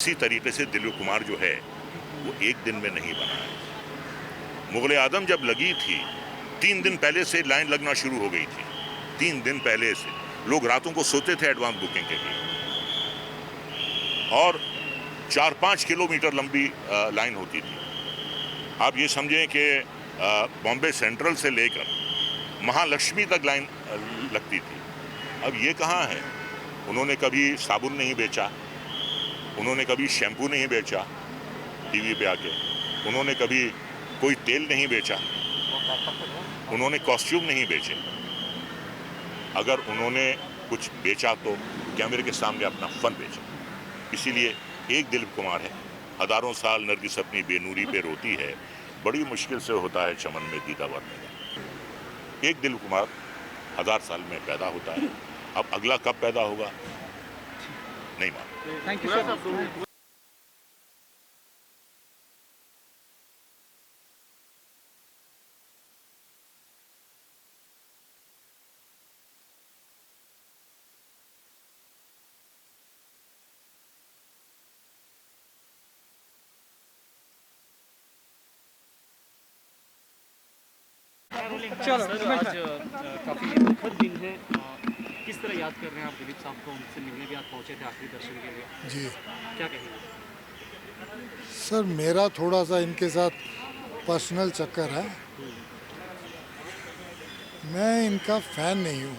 इसी तरीके से दिलीप कुमार जो है वो एक दिन में नहीं बना है। मुगल आदम जब लगी थी 3 दिन पहले से लाइन लगना शुरू हो गई थी। 3 दिन पहले से लोग रातों को सोते थे एडवांस बुकिंग के लिए, और 4-5 किलोमीटर लंबी लाइन होती थी। आप ये समझें कि बॉम्बे सेंट्रल से लेकर महालक्ष्मी तक लाइन लगती थी। अब ये कहाँ है? उन्होंने कभी साबुन नहीं बेचा, उन्होंने कभी शैम्पू नहीं बेचा टीवी पे आके, उन्होंने कभी कोई तेल नहीं बेचा, उन्होंने कॉस्ट्यूम नहीं बेचे। अगर उन्होंने कुछ बेचा तो कैमरे के सामने अपना फन बेचा। इसीलिए एक दिलीप कुमार है। हजारों साल नरगिस अपनी बेनूरी पे रोती है, बड़ी मुश्किल से होता है चमन में दीदा वरने। एक दिलीप कुमार 1000 साल में पैदा होता है। अब अगला कब पैदा होगा नहीं मालूम। Thank you sir. चलो आज काफ़ी दुखद दिन है। किस तरह याद कर रहे हैं आप दिलीप साहब को? उनसे मिलने भी आप पहुंचे थे आखिरी दर्शन के लिए। जी क्या कहेंगे? सर, मेरा थोड़ा सा इनके साथ पर्सनल चक्कर है। मैं इनका फ़ैन नहीं हूँ,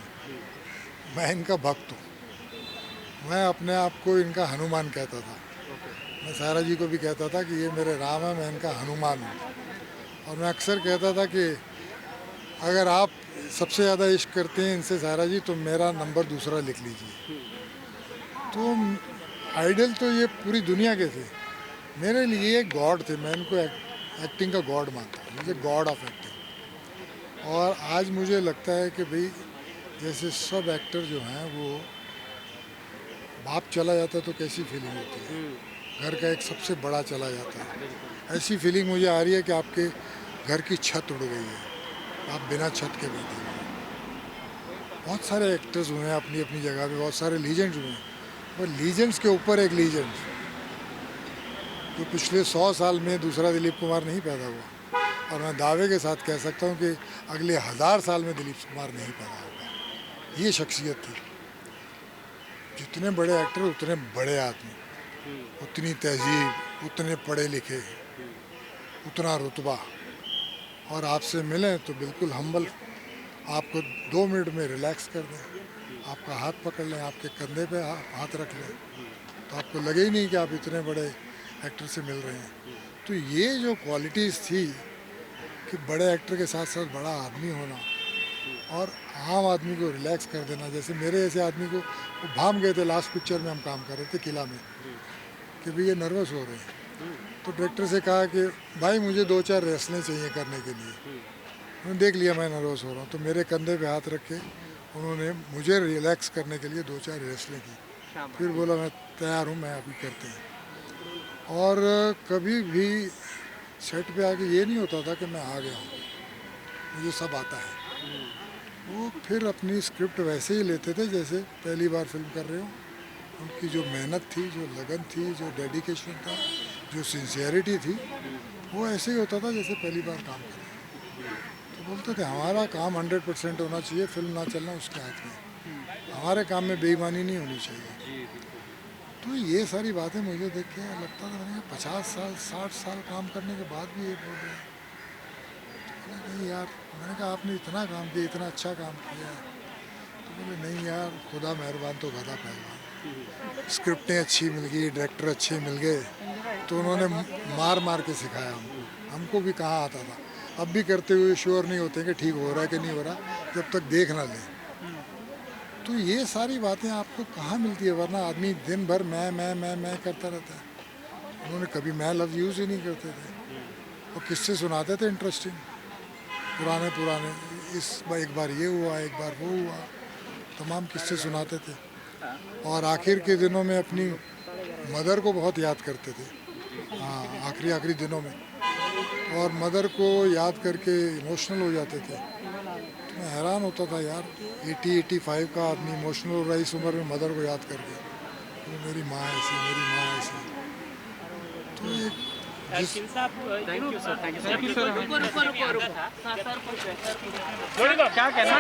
मैं इनका भक्त हूँ। मैं अपने आप को इनका हनुमान कहता था। मैं सायरा जी को भी कहता था कि ये मेरे राम है, मैं इनका हनुमान हूँ। और मैं अक्सर कहता था कि अगर आप सबसे ज़्यादा इश्क करते हैं इनसे सायरा जी, तो मेरा नंबर दूसरा लिख लीजिए। तो आइडल तो ये पूरी दुनिया के थे, मेरे लिए गॉड थे। मैं इनको एक्टिंग का गॉड मानता हूँ, मुझे गॉड ऑफ एक्टिंग। और आज मुझे लगता है कि भाई जैसे सब एक्टर जो हैं वो बाप चला जाता है तो कैसी फीलिंग होती है, घर का एक सबसे बड़ा चला जाता है, ऐसी फीलिंग मुझे आ रही है कि आपके घर की छत उड़ गई है, आप बिना छत के बैठे हुए हैं। बहुत सारे एक्टर्स हुए हैं अपनी अपनी जगह पे, बहुत सारे लीजेंड्स हुए हैं, और लीजेंड्स के ऊपर एक लीजेंड जो पिछले 100 साल में दूसरा दिलीप कुमार नहीं पैदा हुआ। और मैं दावे के साथ कह सकता हूँ कि अगले 1000 साल में दिलीप कुमार नहीं पैदा होगा। ये शख्सियत थी। जितने बड़े एक्टर उतने बड़े आदमी, उतनी तहजीब, उतने पढ़े लिखे, उतना रुतबा। और आपसे मिलें तो बिल्कुल हम्बल, आपको 2 मिनट में रिलैक्स कर दें, आपका हाथ पकड़ लें, आपके कंधे पे हाथ रख लें, तो आपको लगे ही नहीं कि आप इतने बड़े एक्टर से मिल रहे हैं। तो ये जो क्वालिटीज़ थी कि बड़े एक्टर के साथ साथ बड़ा आदमी होना और आम आदमी को रिलैक्स कर देना। जैसे मेरे ऐसे आदमी को वो भाम गए थे, लास्ट पिक्चर में हम काम कर रहे थे किला में, कि भाई ये नर्वस हो रहे हैं। तो डायरेक्टर से कहा कि भाई मुझे 2-4 रेसलें चाहिए करने के लिए। उन्होंने देख लिया मैं नर्वस हो रहा हूँ, तो मेरे कंधे पे हाथ रख के उन्होंने मुझे रिलैक्स करने के लिए 2-4 रेसलें की। फिर बोला मैं तैयार हूँ, मैं अभी करते हैं। और कभी भी सेट पे आके ये नहीं होता था कि मैं आ गया हूँ, मुझे सब आता है। वो फिर अपनी स्क्रिप्ट वैसे ही लेते थे जैसे पहली बार फिल्म कर रहे हो। उनकी जो मेहनत थी, जो लगन थी, जो डेडिकेशन था, जो सिंसियरिटी थी, वो ऐसे ही होता था जैसे पहली बार काम कर रहे हैं। तो बोलते थे हमारा काम 100% होना चाहिए, फिल्म ना चलना उसके हाथ में, हमारे काम में बेईमानी नहीं होनी चाहिए। तो ये सारी बातें मुझे देख के लगता था, मैंने 50 साल 60 साल काम करने के बाद भी ये बोल रहे हैं। तो नहीं यार, मैंने कहा आपने इतना काम किया, इतना अच्छा काम किया। तो बोले नहीं यार, खुदा मेहरबान तो गधा पहलवान। स्क्रिप्टें अच्छी मिल गई, डायरेक्टर अच्छे मिल गए, तो उन्होंने मार मार के सिखाया हमको भी कहाँ आता था। अब भी करते हुए श्योर नहीं होते कि ठीक हो रहा है कि नहीं हो रहा, जब तक देख ना लें। तो ये सारी बातें आपको कहाँ मिलती है, वरना आदमी दिन भर मैं करता रहता है। उन्होंने कभी मैं लफ्ज़ यूज़ ही नहीं करते थे, और किस्से सुनाते थे इंटरेस्टिंग पुराने, एक बार ये हुआ, एक बार वो हुआ, तमाम किस्से सुनाते थे। और आखिर के दिनों में अपनी मदर को बहुत याद करते थे। हाँ, आखिरी दिनों में, और मदर को याद करके इमोशनल हो जाते थे। तो मैं हैरान होता था यार, 80-85 का आदमी इमोशनल हो रहा है इस उम्र में मदर को याद करके। तो मेरी माँ ऐसी, मेरी माँ ऐसी। Thank you sir, thank you sir. क्या कहना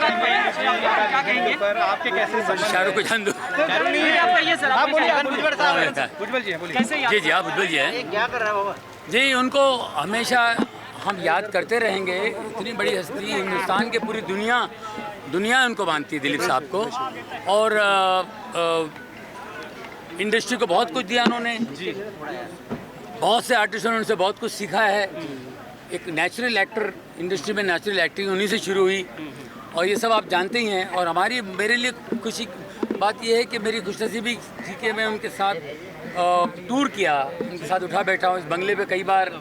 चाहेंगे पर आपके कैसे शाहरुख को जान दो। आप बोलिए भुजबल जी बोलिए। जी जी, आप उज्जवल जी हैं। क्या कर रहा है बाबा? जी, उनको हमेशा हम याद करते रहेंगे। इतनी बड़ी हस्ती, हिंदुस्तान के पूरी दुनिया उनको मानती है, दिलीप साहब को। और इंडस्ट्री को बहुत कुछ दिया उन्होंने। बहुत से आर्टिस्टों ने उनसे बहुत कुछ सीखा है। एक नेचुरल एक्टर, इंडस्ट्री में नेचुरल एक्टिंग उन्हीं से शुरू हुई, और ये सब आप जानते ही हैं। और मेरे लिए खुशी बात यह है कि मेरी खुशनसीबी थी कि मैं उनके साथ टूर किया, उनके साथ उठा बैठा हूँ। इस बंगले पे कई बार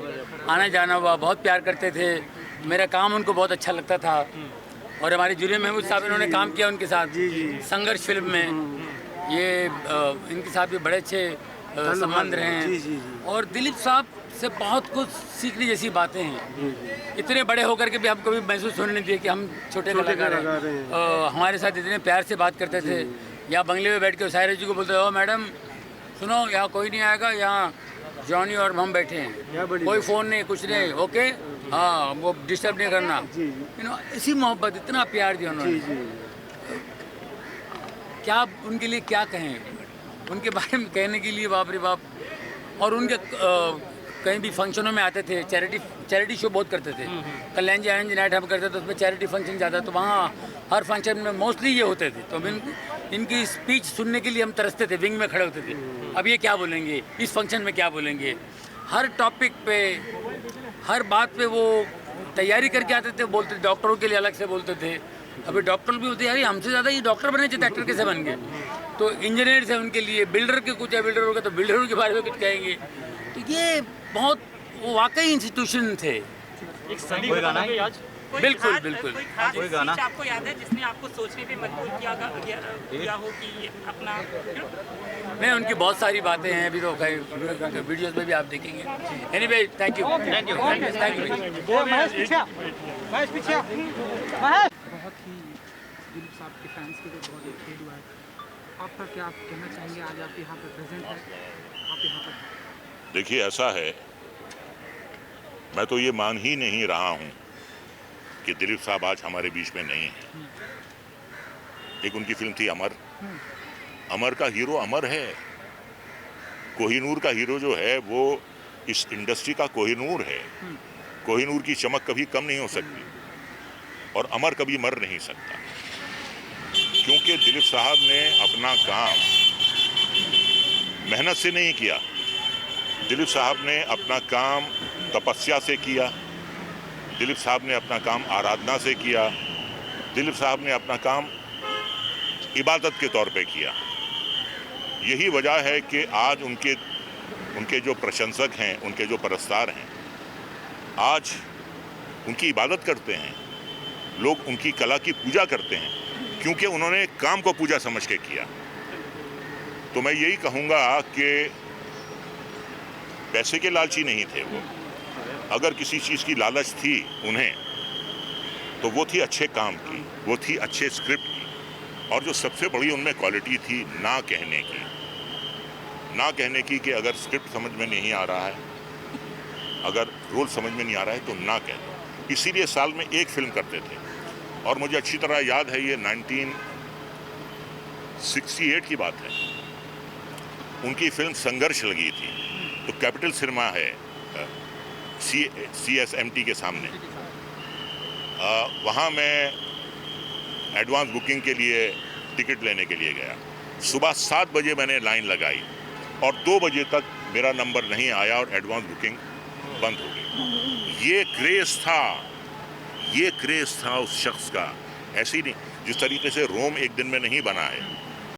आना जाना हुआ, बहुत प्यार करते थे। मेरा काम उनको बहुत अच्छा लगता था। और हमारे जुनेद महमूद साहब, इन्होंने काम किया उनके साथ संघर्ष फिल्म में। ये इनके साथ भी बड़े अच्छे संबंध रहे हैं। और दिलीप साहब से बहुत कुछ सीखने जैसी बातें हैं। इतने बड़े होकर के भी हम कभी महसूस होने नहीं दिए कि हम छोटे कलाकार हैं। हमारे साथ इतने प्यार से बात करते थे। या बंगले में बैठ के सायरा जी को बोलते, ओ मैडम सुनो, यहाँ कोई नहीं आएगा, यहाँ जॉनी और हम बैठे हैं, कोई फ़ोन नहीं, कुछ नहीं, ओके, हाँ, वो डिस्टर्ब नहीं करना। इसी मोहब्बत, इतना प्यार दिया उन्होंने। क्या उनके लिए क्या कहें, उनके बारे में कहने के लिए बाप रे बाप। और उनके कहीं भी फंक्शनों में आते थे, चैरिटी शो बहुत करते थे। कल्याण जी आनंद नाइट हम करते थे, उसमें चैरिटी फंक्शन ज़्यादा, तो वहाँ हर फंक्शन में मोस्टली ये होते थे। तो इनकी स्पीच सुनने के लिए हम तरसते थे, विंग में खड़े होते थे। अब ये क्या बोलेंगे, इस फंक्शन में क्या बोलेंगे। हर टॉपिक पे, हर बात पे वो तैयारी करके आते थे, बोलते। डॉक्टरों के लिए अलग से बोलते थे। अभी डॉक्टर भी होते यार, हमसे ज़्यादा ये डॉक्टर बने चाहिए, एक्टर कैसे बन गए। तो इंजीनियर्स हैं उनके लिए, बिल्डर के कुछ है, बिल्डर होगा तो बिल्डरों के बारे में कुछ कहेंगे। तो ये बहुत, वो वाकई इंस्टीट्यूशन थे। एक सदी गाना है आज। बिल्कुल बिल्कुल। कोई गाना आपको याद है जिसने आपको सोचने पे मजबूर किया हो कि ये अपना नहीं, उनकी बहुत सारी बातें हैं, अभी तो वीडियोस में भी आप देखेंगे। Anyway, thank you. बहुत ही दिलीप साहब के फैंस के लिए बहुत एक्साइटेड हुआ है। आपका क्या आप कहना चाहेंगे, आज आप यहाँ पर प्रेजेंट हैं, आप यहाँ पर? देखिए, ऐसा है, मैं तो ये मान ही नहीं रहा हूँ कि दिलीप साहब आज हमारे बीच में नहीं है। एक उनकी फिल्म थी अमर। अमर का हीरो अमर है। कोहिनूर का हीरो जो है वो इस इंडस्ट्री का कोहिनूर है। कोहिनूर की चमक कभी कम नहीं हो सकती, और अमर कभी मर नहीं सकता, क्योंकि दिलीप साहब ने अपना काम मेहनत से नहीं किया। दिलीप साहब ने अपना काम तपस्या से किया। दिलीप साहब ने अपना काम आराधना से किया। दिलीप साहब ने अपना काम इबादत के तौर पे किया। यही वजह है कि आज उनके जो प्रशंसक हैं, उनके जो परस्तार हैं, आज उनकी इबादत करते हैं। लोग उनकी कला की पूजा करते हैं, क्योंकि उन्होंने काम को पूजा समझ के किया। तो मैं यही कहूँगा कि पैसे के लालची नहीं थे वो। अगर किसी चीज़ की लालच थी उन्हें, तो वो थी अच्छे काम की, वो थी अच्छे स्क्रिप्ट की। और जो सबसे बड़ी उनमें क्वालिटी थी, ना कहने की। ना कहने की कि अगर स्क्रिप्ट समझ में नहीं आ रहा है, अगर रोल समझ में नहीं आ रहा है, तो ना कह दो। इसीलिए साल में एक फिल्म करते थे। और मुझे अच्छी तरह याद है, ये 1968 की बात है, उनकी फिल्म संघर्ष लगी थी। तो कैपिटल सिनेमा है CSMT के सामने, वहाँ मैं एडवांस बुकिंग के लिए टिकट लेने के लिए गया। सुबह 7 बजे मैंने लाइन लगाई और 2 बजे तक मेरा नंबर नहीं आया और एडवांस बुकिंग बंद हो गई। ये क्रेज़ था उस शख्स का। ऐसी नहीं, जिस तरीके से रोम एक दिन में नहीं बना है,